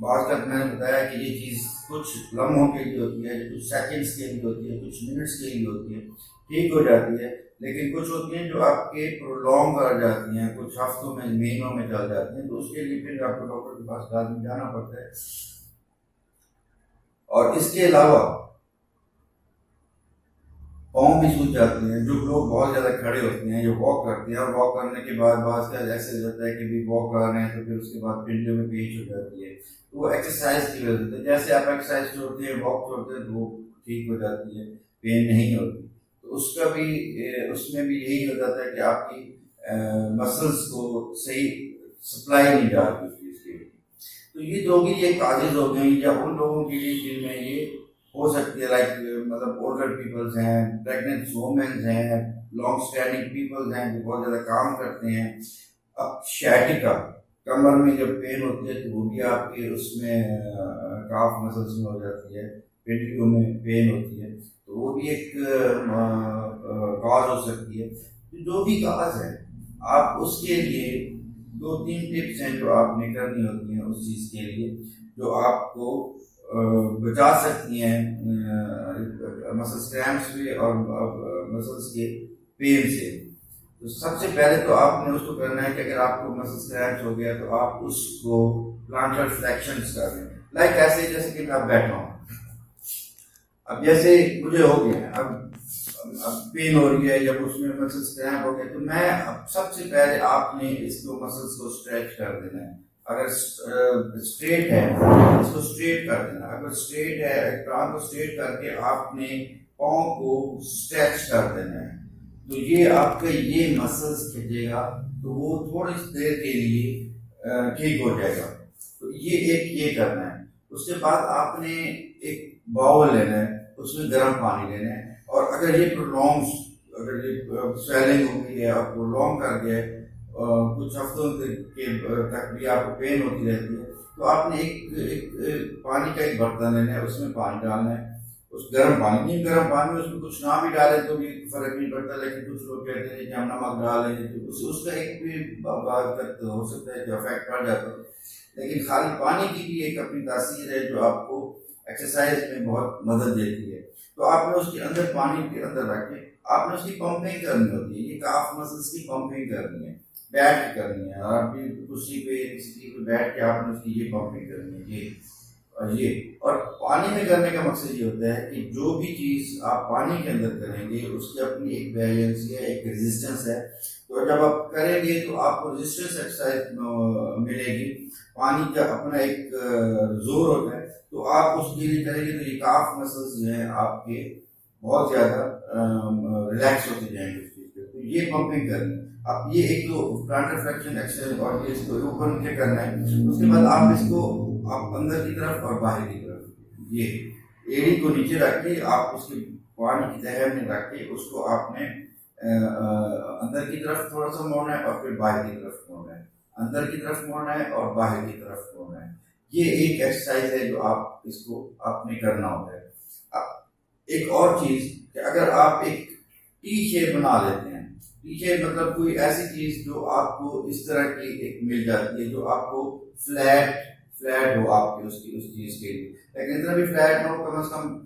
بعض کا میں نے بتایا کہ یہ چیز کچھ لمحوں کے لیے ہوتی ہے، کچھ سیکنڈس کے لیے ہوتی ہے، کچھ منٹس کے لیے ہوتی ہے، ٹھیک ہو جاتی ہے، لیکن کچھ ہوتی ہیں جو آپ کے پرولونگ کر جاتی ہیں، کچھ ہفتوں میں مہینوں میں چل جاتی ہیں، تو اس کے لیے پھر آپ کو ڈاکٹر کے پاس لازمی جانا پڑتا ہے۔ اور اس کے علاوہ پاؤں بھی سوج جاتے ہیں، جو لوگ بہت زیادہ کھڑے ہوتے ہیں، جو واک کرتے ہیں، اور واک کرنے کے بعد بعض کا ایسے ہو جاتا ہے کہ بھی واک کر رہے ہیں تو پھر اس کے بعد پنڈلیوں میں پیچ ہو جاتی ہے، تو وہ ایکسرسائز کی وجہ سے، جیسے آپ ایکسرسائز چھوڑتے ہیں، واک چھوڑتے ہیں، تو وہ ٹھیک ہو جاتی ہے، پین نہیں ہوتی۔ تو اس کا بھی اس میں بھی یہی ہو جاتا ہے کہ آپ کی مسلس کو صحیح سپلائی نہیں جا رہی اس چیز کے لیے۔ تو یہ جو بھی ایک کاجز ہو گئی یا ان لوگوں کے لیے جن میں یہ ہو سکتی ہے، لائک مطلب اولڈر پیپلز ہیں، پریگننٹ وومنز ہیں، لانگ اسٹینڈنگ پیپلز ہیں جو بہت زیادہ کام کرتے ہیں۔ اب شیٹکا، کمر میں جب پین ہوتی ہے تو وہ بھی آپ کے اس میں کاف مسلس میں ہو جاتی ہے، پنڈلیوں میں پین ہوتی ہے، تو وہ بھی ایک کاز ہو سکتی ہے۔ جو بھی کاز ہے آپ اس کے لیے 2-3 ٹپس ہیں جو آپ نے کرنی ہوتی ہیں اس چیز کے لیے، جو آپ کو بچا سکتی ہیں مسلس کرامپس سے اور مسلس کے پین سے۔ تو سب سے پہلے تو آپ نے اس کو کرنا ہے کہ اگر آپ کو مسلس کرامپس ہو گیا تو آپ اس کو پلانٹر فلیکشنز کر لیں، لائک ایسے جیسے کہ میں بیٹھا ہوں، اب جیسے مجھے ہو گیا، اب پین ہو رہی ہے، جب اس میں مسلس کرامپ ہو گیا تو میں اب سب سے پہلے آپ نے اس کو مسلس کو اسٹریچ کر دینا ہے۔ اگر اسٹریٹ ہے اس کو اسٹریٹ کر دینا، اگر اسٹریٹ ہے ٹانگ کو اسٹریٹ کر کے آپ نے پاؤں کو اسٹریچ کر دینا ہے، تو یہ آپ کا یہ مسلس کھینچے گا تو وہ تھوڑی دیر کے لیے ٹھیک ہو جائے گا۔ تو یہ کرنا ہے۔ اس کے بعد آپ نے ایک باؤل لینا ہے، اس میں گرم پانی لینا ہے، اور اگر یہ اگر یہ سویلنگ ہو گئی ہے اور پرولونگ کر گیا ہے، کچھ ہفتوں تک بھی آپ کو پین ہوتی رہتی ہے، تو آپ نے ایک پانی کا ایک برتن لینا ہے، اس میں پانی ڈالنا ہے، اس گرم پانی میں اس میں کچھ نہ بھی ڈالیں تو بھی فرق نہیں پڑتا، لیکن کچھ لوگ کہتے ہیں کہ ہم نمک ڈالیں گے تو اس کا ایک بھی بات ہو سکتا ہے کہ افیکٹ پڑ جاتا ہے، لیکن خالی پانی کی بھی ایک اپنی تاثیر ہے جو آپ کو ایکسرسائز میں بہت مدد دیتی ہے۔ تو آپ نے اس کے اندر پانی کے اندر رکھ کے آپ نے اس کی پمپنگ کرنی ہوتی ہے، یہ کاف مسلس کی پمپنگ کرنی ہے، بیٹھ کے کرنی ہے، آپ بھی کرسی پہ کسی چیز پہ بیٹھ کے آپ نے اس کی یہ پمپنگ کرنی ہے، اور پانی میں کرنے کا مقصد یہ ہوتا ہے کہ جو بھی چیز آپ پانی کے اندر کریں گے اس کی اپنی ایک ویریئنس ہے، ایک ریزسٹنس ہے، تو جب آپ کریں گے تو آپ کو ریزسٹنس ایکسرسائز ملے گی، پانی کا اپنا ایک زور ہوتا ہے، تو آپ اس کے لیے کریں گے تو یہ کاف مسلس جو ہیں آپ کے بہت زیادہ ریلیکس ہوتے جائیں گے اس چیز پہ، تو یہ پمپنگ کرنی ہے۔ اب یہ ایک تو پلانٹر فلیکشن ایکسرسائز اور یہ اس کو اوپر نیچے کرنا ہے، اس کے بعد آپ اس کو آپ اندر کی طرف اور باہر کی طرف، یہ ایڑی کو نیچے رکھ کے آپ اس کے پانی کی تہہ میں رکھ کے اس کو آپ نے اندر کی طرف تھوڑا سا موڑنا ہے اور پھر باہر کی طرف موڑنا ہے، اندر کی طرف موڑنا ہے اور باہر کی طرف موڑنا ہے۔ یہ ایک ایکسرسائز ہے جو آپ اس کو آپ نے کرنا ہوتا ہے۔ اب ایک اور چیز کہ اگر آپ ایک ٹی شیپ بنا لیتے ہیں، ٹی شیپ مطلب کوئی ایسی چیز جو آپ کو اس طرح کی ایک مل جاتی ہے جو آپ کو فلیٹ ہو آپ کی اس چیز کے لیے، لیکن اتنا بھی فلیٹ نہ ہو، کم از کم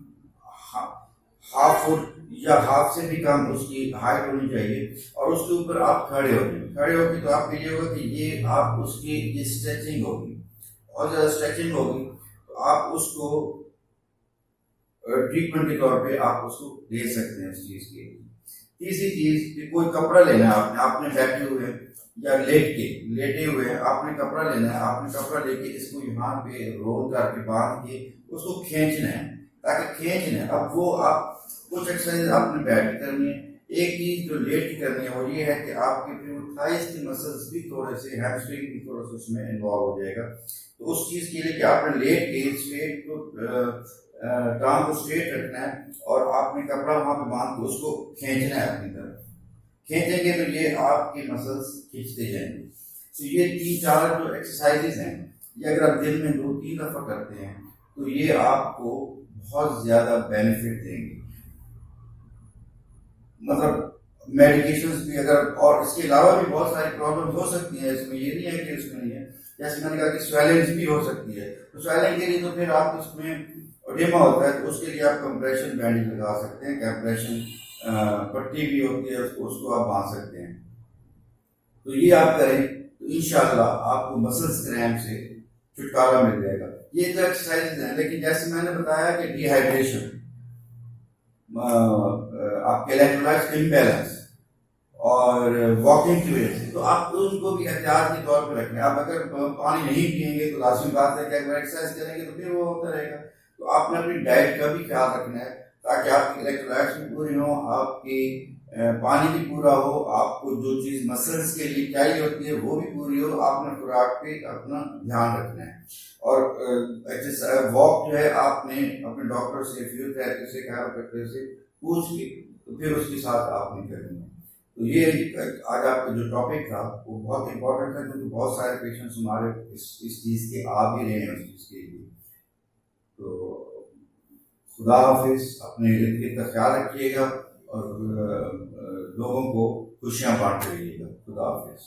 ہاف فٹ یا ہاف سے بھی کم اس کی ہائٹ ہونی چاہیے، اور اس کے اوپر آپ کھڑے ہو کے تو آپ کو یہ ہوگا کہ یہ آپ اس کی یہ اسٹریچنگ ہوگی، بہت زیادہ اسٹریچنگ ہوگی، تو آپ اس کو ٹریٹمنٹ کے طور پہ آپ اس کو لے سکتے ہیں اس چیز کے۔ تیسری چیز کہ کوئی کپڑا لینا ہے، آپ نے بیٹھے ہوئے یا لیٹے ہوئے ہیں، آپ نے کپڑا لینا ہے، آپ نے کپڑا لے کے اس کو یہاں پہ رول کر کے باندھ کے اس کو کھینچنا ہے، تاکہ کھینچنا ہے۔ اب وہ آپ کچھ ایکسرسائز آپ نے بیٹھ کے کرنی ہے، ایک چیز جو لیٹ کی کرنی ہے وہ یہ ہے کہ آپ کے تھائز کی مسلس بھی تھوڑے سے، ہیمسٹرنگ بھی تھوڑا سا اس میں انوالو ہو جائے گا، تو اس چیز کے لیے کہ آپ نے لیٹ کے اسٹریٹ کو ٹانگ کو اسٹریٹ رکھنا ہے، اور آپ نے کپڑا وہاں پہ باندھ کے اس کو کھینچنا ہے اپنی طرف، کھینچیں گے تو یہ آپ کے مسلس کھینچتے جائیں گے۔ تو یہ 3-4 جو ایکسرسائزز ہیں، یہ اگر آپ دن میں 2-3 دفعہ کرتے ہیں تو یہ آپ کو بہت زیادہ بینیفٹ دیں گے، مطلب میڈیکیشنز بھی اگر، اور اس کے علاوہ بھی بہت ساری پرابلم ہو سکتی ہیں، اس میں یہ نہیں ہے کہ اس میں نہیں ہے، جیسے میں نے کہا کہ سویلنگ بھی ہو سکتی ہے، تو سویلنگ کے لیے تو پھر آپ اس میں اڈیما ہوتا ہے، تو اس کے لیے آپ کمپریشن بینڈ لگا سکتے ہیں، کمپریشن پٹی بھی ہوتی ہے، اس کو آپ باندھ سکتے ہیں. تو یہ آپ کریں تو انشاءاللہ آپ کو مسلز کریم سے چھٹکارا مل جائے گا. یہ تو ایکسرسائز ہیں، لیکن جیسے میں نے بتایا کہ ڈی ہائیڈریشن، آپ کے الیکٹرولائٹس امبیلنس اور واکنگ کی وجہ سے، تو آپ ان کو بھی احتیاط کے طور پہ رکھیں. آپ اگر پانی نہیں پئیں گے تو لازمی بات ہے کہ اگر ایکسرسائز کریں گے تو پھر وہ ہوتا رہے گا. تو آپ نے اپنی ڈائٹ کا بھی خیال رکھنا ہے تاکہ آپ کی الیکٹرولائٹس بھی پوری ہوں، آپ کی پانی بھی پورا ہو، آپ کو جو چیز مسلس کے لیے چاہیے ہوتی ہے وہ بھی پوری ہو. آپ نے خوراک پہ اپنا دھیان رکھنا ہے. اور واک جو ہے آپ نے اپنے ڈاکٹر سے، فزیوتھراپسٹ سے، کائروپریکٹر سے پوچھ کے تو پھر اس کے ساتھ آپ نے کرنی ہے. تو یہ آج آپ کا جو ٹاپک تھا وہ بہت امپورٹنٹ ہے، کیونکہ بہت سارے پیشنٹس ہمارے اس چیز کے آ بھی رہے ہیں اس چیز کے لیے. تو خدا حافظ، اپنے ارد گرد کا خیال رکھیے گا اور لوگوں کو خوشیاں بانٹتے رہیے گا. خدا حافظ.